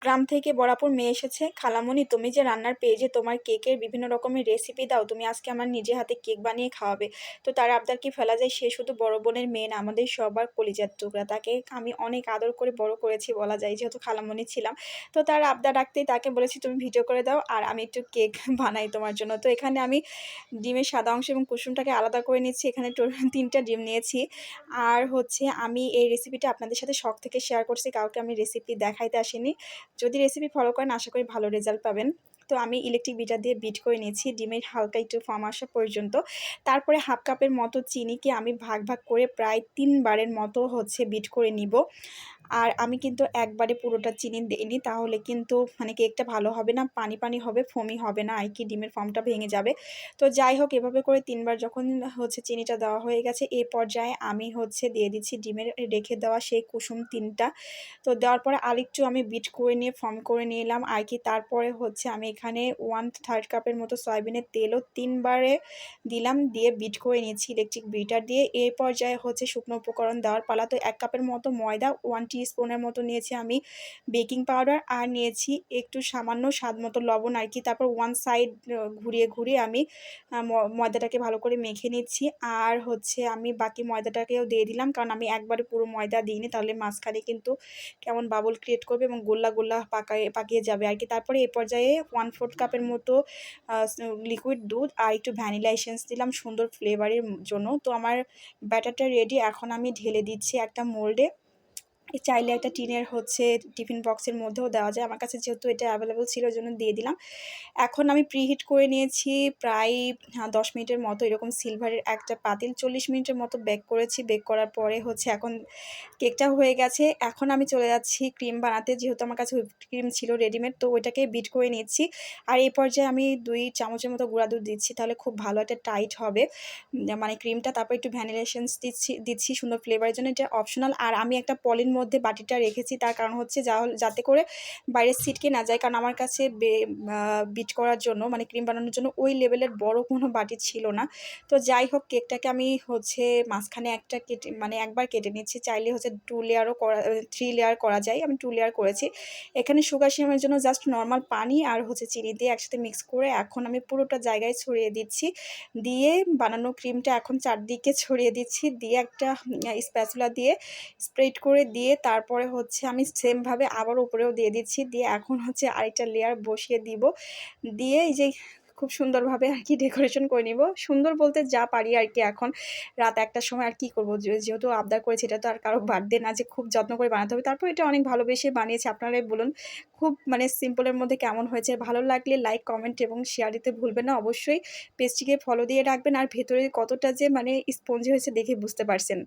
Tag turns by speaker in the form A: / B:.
A: গ্রাম থেকে বরাবর মেয়ে এসেছে। "খালামণি তুমি যে রান্নার পেজে তোমার কেকের বিভিন্ন রকমের রেসিপি দাও, তুমি আজকে আমার নিজে হাতে কেক বানিয়ে খাওয়াবে।" তো তার আবদার কি ফেলা যায়? সে শুধু বড় বোনের মেয়ে না, আমাদের সবার কলিজার টুকরা। তাকে আমি অনেক আদর করে বড় করেছি বলা যায়, যেহেতু খালামণি ছিলাম। তো তার আবদার রাখতেই তাকে বলেছি, "তুমি ভিডিও করে দাও আর আমি একটু কেক বানাই তোমার জন্য।" তো এখানে আমি ডিমের সাদা অংশ এবং কুসুমটাকে আলাদা করে নিচ্ছি। এখানে ৩ টা ডিম নিয়েছি। আর হচ্ছে আমি এই রেসিপিটা আপনাদের সাথে শখ থেকে শেয়ার করছি। কাউকে আমি রেসিপি দেখাইতে আসিনি। যদি রেসিপি ফলো করেন আশা করি ভালো রেজাল্ট পাবেন। তো আমি ইলেকট্রিক বিটার দিয়ে বিট করে নিয়েছি ডিমের হালকা একটু ফর্ম আসা পর্যন্ত। তারপরে 1/2 কাপের মতো চিনিকে আমি ভাগ করে প্রায় ৩ বারের মতো হচ্ছে বিট করে নিব। আর আমি কিন্তু একবারে পুরোটা চিনি দেইনি, তাহলে কিন্তু মানে কেকটা ভালো হবে না, পানি হবে, ফোমি হবে না আরকি, ডিমের ফর্মটা ভেঙে যাবে। তো যাই হোক, এভাবে করে ৩ বার যখন হচ্ছে চিনিটা দেওয়া হয়ে গেছে, এ পর্যায়ে আমি হচ্ছে দিয়ে দিচ্ছি ডিমের রেখে দেওয়া সেই কুসুম ৩ টা। তো দেওয়ার পরে আরেকটু আমি বিট করে নিয়ে ফর্ম করে নিলাম আরকি। তারপরে হচ্ছে আমি এখানে 1/3 কাপের মতো সয়াবিনের তেলও ৩ বারে দিলাম, দিয়ে বিট করে নিয়েছি ইলেকট্রিক বিটার দিয়ে। এই পর্যায়ে হচ্ছে শুকনো উপকরণ দেওয়ার পালা। তো ১ কাপের মতো ময়দা, 1 টিস্পুনের মতো নিয়েছি আমি বেকিং পাউডার, আর নিয়েছি একটু সামান্য স্বাদমতো লবণ আরকি। তারপর 1 সাইড ঘুরিয়ে আমি ময়দাটাকে ভালো করে মেখে নিচ্ছি। আর হচ্ছে আমি বাকি ময়দাটাকেও দিয়ে দিলাম। কারণ আমি একবারে পুরো ময়দা দিইনি, তাহলে মাঝখানে কিন্তু কেমন বাবল ক্রিয়েট করবে এবং গোল্লা পাকিয়ে যাবে আরকি। তারপরে এ পর্যায়ে 1/4 কাপের মতো আ স লিকুইড দুধ আর একটু ভ্যানিলা এসেন্স দিলাম সুন্দর ফ্লেভারের জন্য। তো আমার ব্যাটারটা রেডি। এখন আমি ঢেলে দিচ্ছি একটা মোল্ডে। চাইলে একটা টিনের হচ্ছে টিফিন বক্সের মধ্যেও দেওয়া যায়। আমার কাছে যেহেতু এটা এভেলেবল ছিল ওইজন্য দিয়ে দিলাম। এখন আমি প্রিহিট করে নিয়েছি প্রায় ১০ মিনিটের মতো, এরকম সিলভারের একটা পাতিল। ৪০ মিনিটের মতো বেক করেছি। বেক করার পরে হচ্ছে এখন কেকটা হয়ে গেছে। এখন আমি চলে যাচ্ছি ক্রিম বানাতে। যেহেতু আমার কাছে হুইপড ক্রিম ছিল রেডিমেড, তো ওইটাকে বিট করে নিচ্ছি। আর এই পর্যায়ে আমি ২ চামচের মতো গুঁড়া দুধ দিচ্ছি। তাহলে খুব ভালো একটা টাইট হবে মানে ক্রিমটা। তারপর একটু ভ্যানিলা এসেন্স দিচ্ছি সুন্দর ফ্লেভারের জন্য। এটা অপশনাল। আর আমি একটা পলির মধ্যে বাটিটা রেখেছি। তার কারণ হচ্ছে যাতে করে বাইরে ছিটকে না যায়। কারণ আমার কাছে বিট করার জন্য মানে ক্রিম বানানোর জন্য ওই লেভেলের বড় কোনো বাটি ছিল না। তো যাই হোক, কেকটাকে আমি হচ্ছে মাঝখানে একটা কেটে মানে একবার কেটে নিচ্ছি। চাইলে হচ্ছে 2 লেয়ারও করা 3 লেয়ার করা যায়। আমি 2 লেয়ার করেছি। এখানে সুগার সিরামের জন্য জাস্ট নরমাল পানি আর হচ্ছে চিনি দিয়ে একসাথে মিক্স করে এখন আমি পুরোটা জায়গায় ছড়িয়ে দিচ্ছি। দিয়ে বানানো ক্রিমটা এখন চারদিকে ছড়িয়ে দিচ্ছি। দিয়ে একটা স্প্যাচুলা দিয়ে স্প্রেড করে দিয়ে তারপরে হচ্ছে আমি সেম ভাবে আবার উপরেও দিয়ে দিচ্ছি। দিয়ে এখন হচ্ছে আরেকটা লেয়ার বসিয়ে দিব। দিয়ে এই যে খুব সুন্দরভাবে আরকি ডেকোরেশন করে নিব। সুন্দর বলতে যা পারি আরকি এখন। রাত ১ টার সময় আর কি করব? যেহেতু আবদার করেছি, এটা তো আর কারো বার্থডে না যে খুব যত্ন করে বানাতে হবে। তারপর এটা অনেক ভালোবেসে বানিয়েছি। আপনারাই বলুন খুব মানে সিম্পল এর মধ্যে কেমন হয়েছে? ভালো লাগলে লাইক, কমেন্ট এবং শেয়ার দিতে ভুলবেন না। অবশ্যই পেজটিকে ফলো দিয়ে রাখবেন। আর ভেতরে কতটা যে মানে স্পঞ্জি হয়েছে দেখে বুঝতে পারছেন।